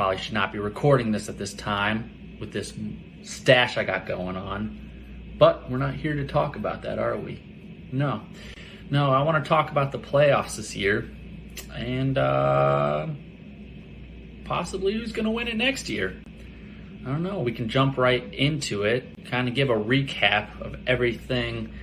probably should not be recording this at this time with this stash I got going on. But we're not here to talk about that, are we? No, I want to talk about the playoffs this year and possibly who's going to win it next year. I don't know. We can jump right into it, kind of give a recap of everything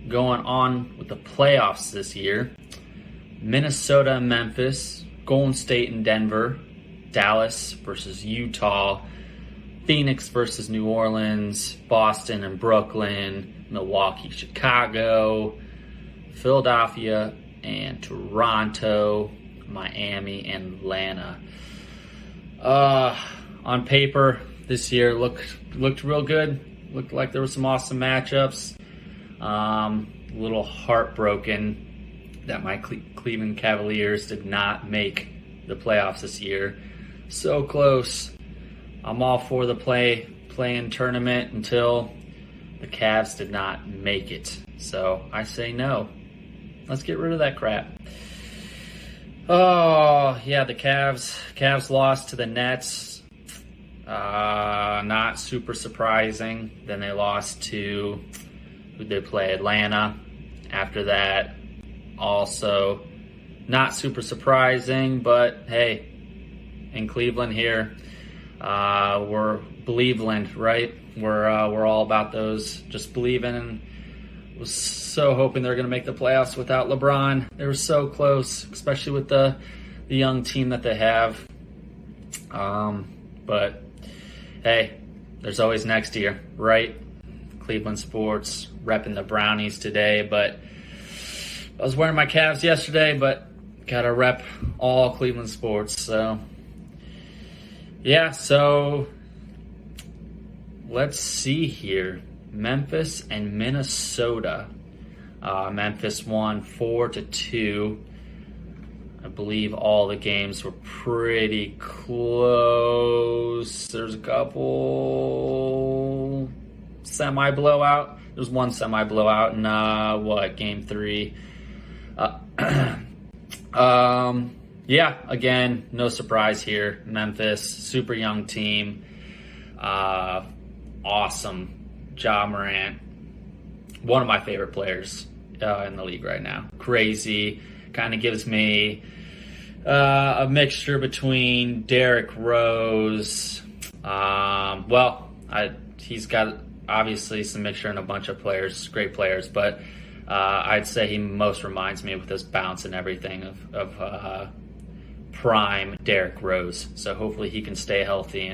going on with the playoffs this year. Minnesota and Memphis, Golden State and Denver, Dallas versus Utah, Phoenix versus New Orleans, Boston and Brooklyn, Milwaukee, Chicago, Philadelphia and Toronto, Miami and Atlanta. On paper, this year looked real good. Looked like there were some awesome matchups. A little heartbroken that my Cleveland Cavaliers did not make the playoffs this year. So close. I'm all for the play-in tournament until the Cavs did not make it. So I say no. Let's get rid of that crap. Oh, yeah, the Cavs lost to the Nets. Not super surprising. Then they lost to, who they play, Atlanta. After that, also not super surprising, but hey, in Cleveland here, we're Believeland, right? We're all about those, just believing, and was so hoping they're going to make the playoffs without LeBron. They were so close, especially with the young team that they have. But hey, there's always next year, right? Cleveland sports, repping the Brownies today, but I was wearing my Cavs yesterday, but gotta rep all Cleveland sports. So yeah, so let's see here. Memphis and Minnesota. Memphis won 4-2. I believe all the games were pretty close. There's a couple semi-blowout. There's one semi-blowout in, game 3. Yeah, again, no surprise here. Memphis, super young team. Awesome. Ja Morant, one of my favorite players in the league right now. Crazy. Kind of gives me a mixture between Derrick Rose. He's got obviously some mixture in a bunch of players, great players, but I'd say he most reminds me with his bounce and everything of prime Derrick Rose. So hopefully he can stay healthy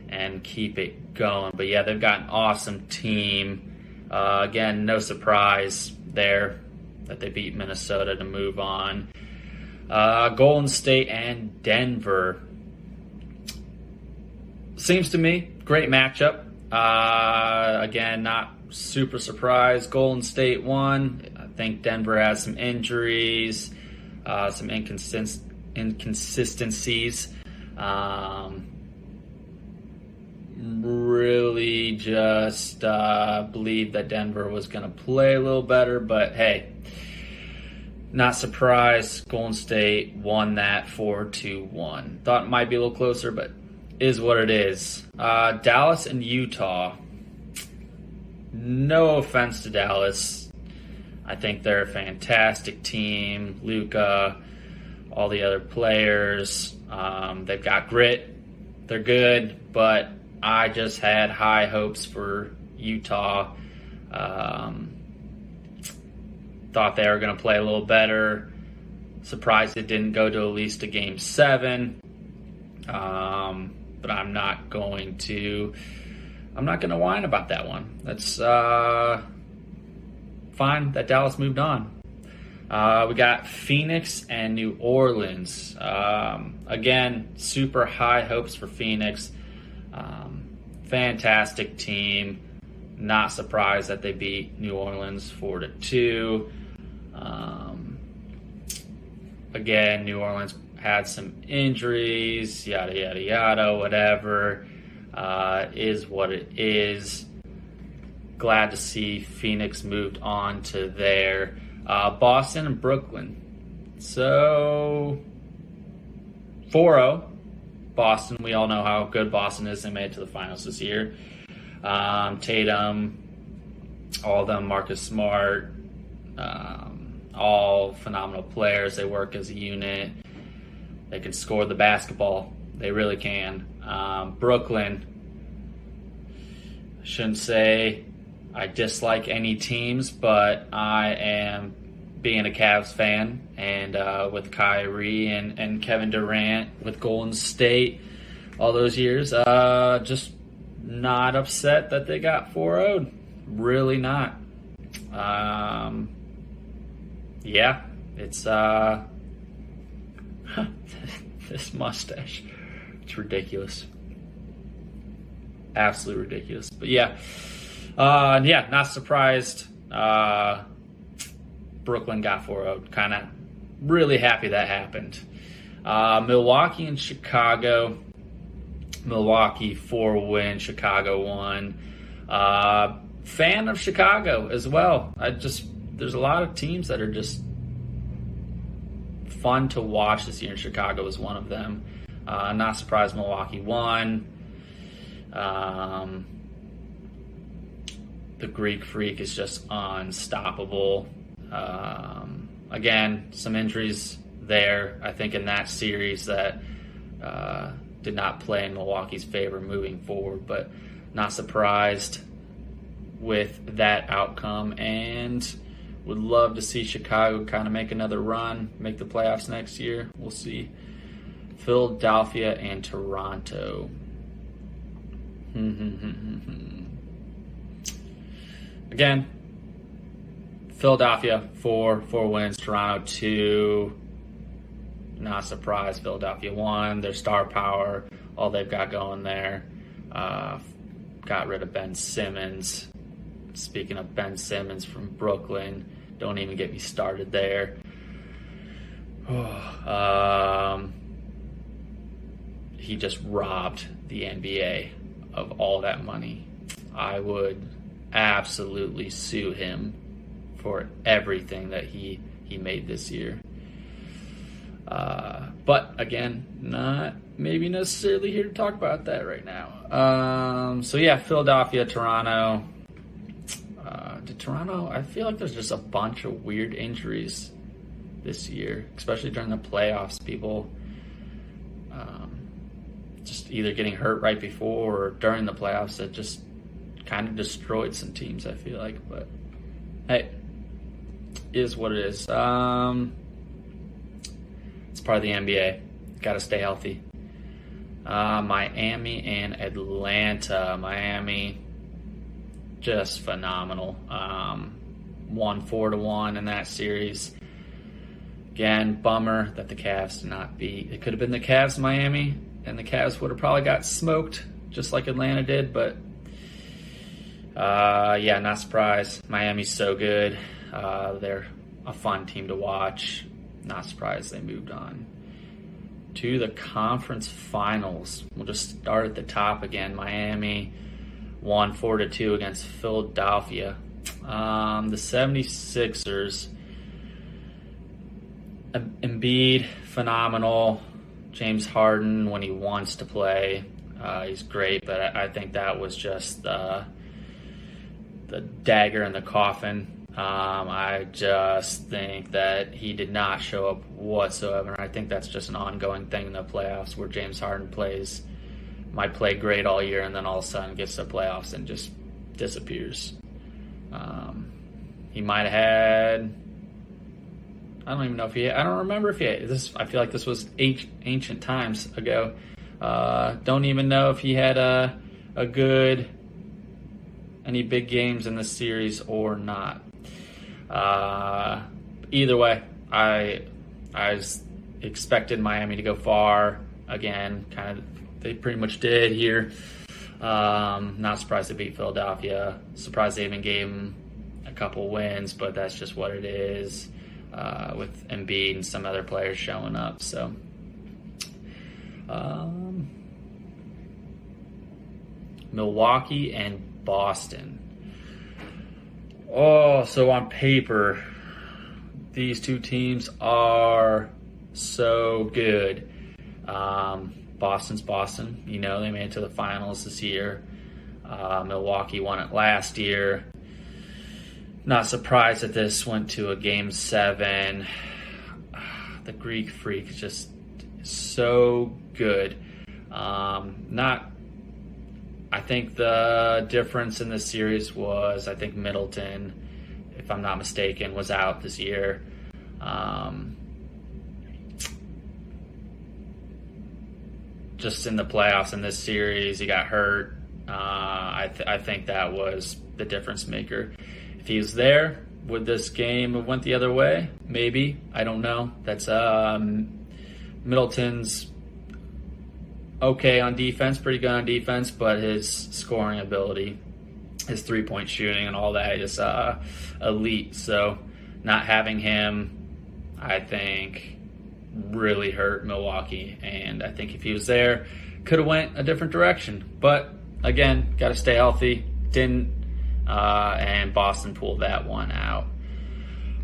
and keep it going. But yeah, they've got an awesome team. Again, no surprise there that they beat Minnesota to move on. Golden State and Denver. Seems to me, great matchup. Again, not super surprised. Golden State won. I think Denver has some injuries, some inconsistencies. Really just believed that Denver was going to play a little better, but hey, not surprised. Golden State won that 4-1. Thought it might be a little closer, but is what it is. Dallas and Utah. No offense to Dallas. I think they're a fantastic team. Luka, all the other players. They've got grit. They're good, but I just had high hopes for Utah. Thought they were going to play a little better. Surprised it didn't go to at least a game 7. But I'm not going to whine about that one. That's fine that Dallas moved on. We got Phoenix and New Orleans. Again, super high hopes for Phoenix. Fantastic team. Not surprised that they beat New Orleans 4-2. Again, New Orleans had some injuries, yada, yada, yada, whatever. Is what it is. Glad to see Phoenix moved on to there. Boston and Brooklyn. So, 4-0. Boston. We all know how good Boston is. They made it to the finals this year. Tatum, all of them, Marcus Smart, all phenomenal players. They work as a unit. They can score the basketball. They really can. Brooklyn, I shouldn't say I dislike any teams, but I am, being a Cavs fan, and with Kyrie and Kevin Durant with Golden State all those years, just not upset that they got 4-0'd. Really not. Yeah, it's this mustache. It's ridiculous. Absolutely ridiculous. But yeah, not surprised. Brooklyn got 4-0. Kind of really happy that happened. Milwaukee and Chicago. Milwaukee 4-win, Chicago 1. Fan of Chicago as well. There's a lot of teams that are just fun to watch this year, and Chicago is one of them. Not surprised Milwaukee won. The Greek Freak is just unstoppable. Again, some injuries there, I think, in that series that did not play in Milwaukee's favor moving forward, but not surprised with that outcome, and would love to see Chicago kind of make another run, make the playoffs next year. We'll see. Philadelphia and Toronto. Again, Philadelphia 4 wins, Toronto 2. Not surprised. Philadelphia 1. Their star power, all they've got going there. Got rid of Ben Simmons. Speaking of Ben Simmons from Brooklyn, don't even get me started there. He just robbed the NBA of all that money. I would absolutely sue him for everything that he made this year. But again, not maybe necessarily here to talk about that right now. Philadelphia, Toronto. Toronto, I feel like there's just a bunch of weird injuries this year, especially during the playoffs. People just either getting hurt right before or during the playoffs that just kind of destroyed some teams, I feel like. But hey, is what it is. It's part of the NBA. Got to stay healthy. Miami and Atlanta. Miami, just phenomenal. Won 4-1 in that series. Again, bummer that the Cavs did not beat. It could have been the Cavs, Miami, and the Cavs would have probably got smoked, just like Atlanta did. But not surprised. Miami's so good. They're a fun team to watch. Not surprised they moved on to the conference finals. We'll just start at the top again. Miami won 4-2 against Philadelphia. The 76ers, Embiid, phenomenal. James Harden, when he wants to play, he's great, but I think that was just the dagger in the coffin. I just think that he did not show up whatsoever. I think that's just an ongoing thing in the playoffs where James Harden might play great all year and then all of a sudden gets to the playoffs and just disappears. He might have had, I don't even know if he had, I don't remember if he had this. I feel like this was ancient times ago. Don't even know if he had any big games in this series or not. Either way, I expected Miami to go far. Again, they pretty much did here. Not surprised they beat Philadelphia. Surprised they even gave them a couple wins, but that's just what it is, with Embiid and some other players showing up. So, Milwaukee and Boston. So on paper, these two teams are so good. Boston's Boston. You know, they made it to the finals this year. Milwaukee won it last year. Not surprised that this went to a Game 7. The Greek Freak is just so good. I think the difference in this series was, I think Middleton, if I'm not mistaken, was out this year. Just in the playoffs in this series, he got hurt. I think that was the difference maker. If he was there, would this game have went the other way? Maybe. I don't know. That's Middleton's okay on defense, pretty good on defense, but his scoring ability, his three-point shooting and all that is elite. So not having him, I think, really hurt Milwaukee. And I think if he was there, could have went a different direction. But again, got to stay healthy. Didn't. And Boston pulled that one out.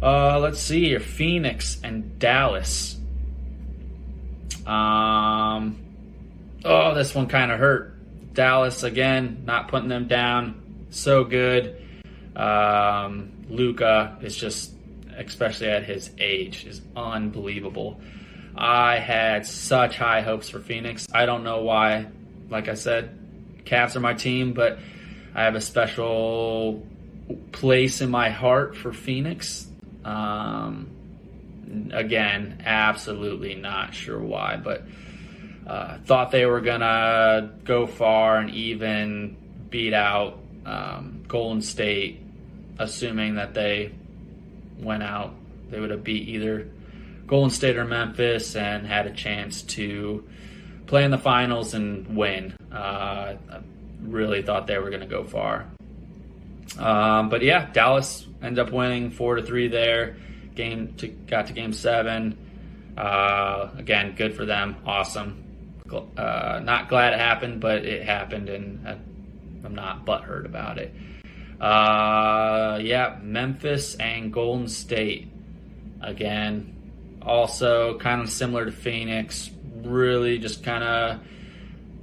Let's see here. Phoenix and Dallas. This one kind of hurt. Dallas, again, not putting them down. So good. Luka is just, especially at his age, is unbelievable. I had such high hopes for Phoenix. I don't know why. Like I said, Cavs are my team, but I have a special place in my heart for Phoenix. Again, absolutely not sure why, but thought they were going to go far and even beat out Golden State, assuming that they went out. They would have beat either Golden State or Memphis and had a chance to play in the finals and win. I really thought they were going to go far. But yeah, Dallas ended up winning 4-3 there. Got to Game 7. Again, good for them. Awesome. Not glad it happened, but it happened, and I'm not butthurt about it. Memphis and Golden State. Again, also kind of similar to Phoenix. Really just kind of,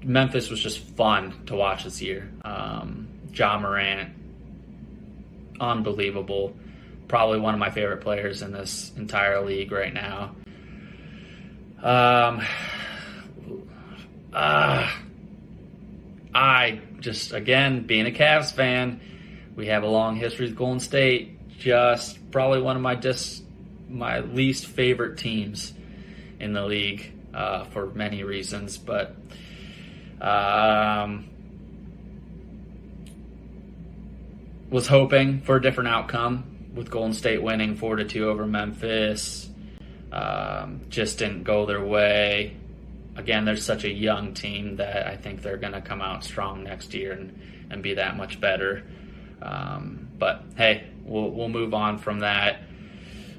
Memphis was just fun to watch this year. Ja Morant, unbelievable. Probably one of my favorite players in this entire league right now. I just, again, being a Cavs fan, we have a long history with Golden State. Just probably one of my least favorite teams in the league for many reasons. But was hoping for a different outcome with Golden State winning 4-2 over Memphis. Just didn't go their way. Again, they're such a young team that I think they're going to come out strong next year and be that much better. But hey, we'll move on from that.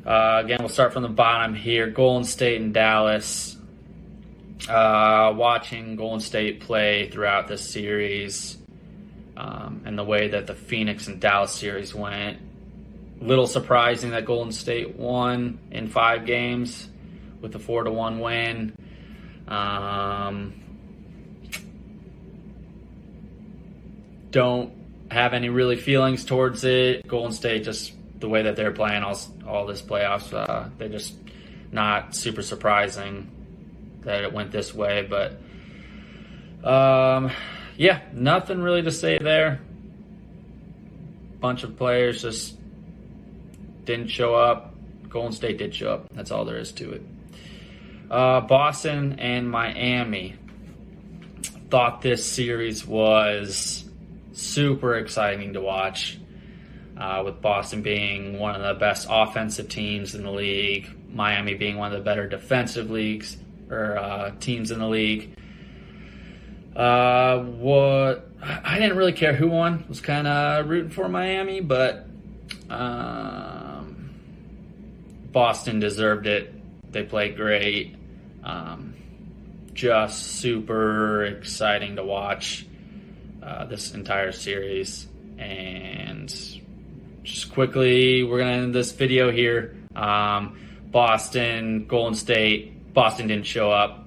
Again, we'll start from the bottom here. Golden State and Dallas. Watching Golden State play throughout this series and the way that the Phoenix and Dallas series went. Little surprising that Golden State won in 5 games with a 4-1 win. Don't have any really feelings towards it. Golden State, just the way that they're playing all this playoffs, they're just not super surprising that it went this way. But nothing really to say there. Bunch of players just didn't show up. Golden State did show up. That's all there is to it. Boston and Miami. Thought this series was super exciting to watch, with Boston being one of the best offensive teams in the league, Miami being one of the better defensive teams in the league. I didn't really care who won. Was kind of rooting for Miami, but Boston deserved it. They played great. Just super exciting to watch this entire series. And just quickly, we're going to end this video here. Boston, Golden State. Boston didn't show up.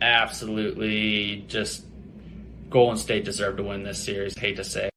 absolutely just Golden State deserved to win this series. Hate to say.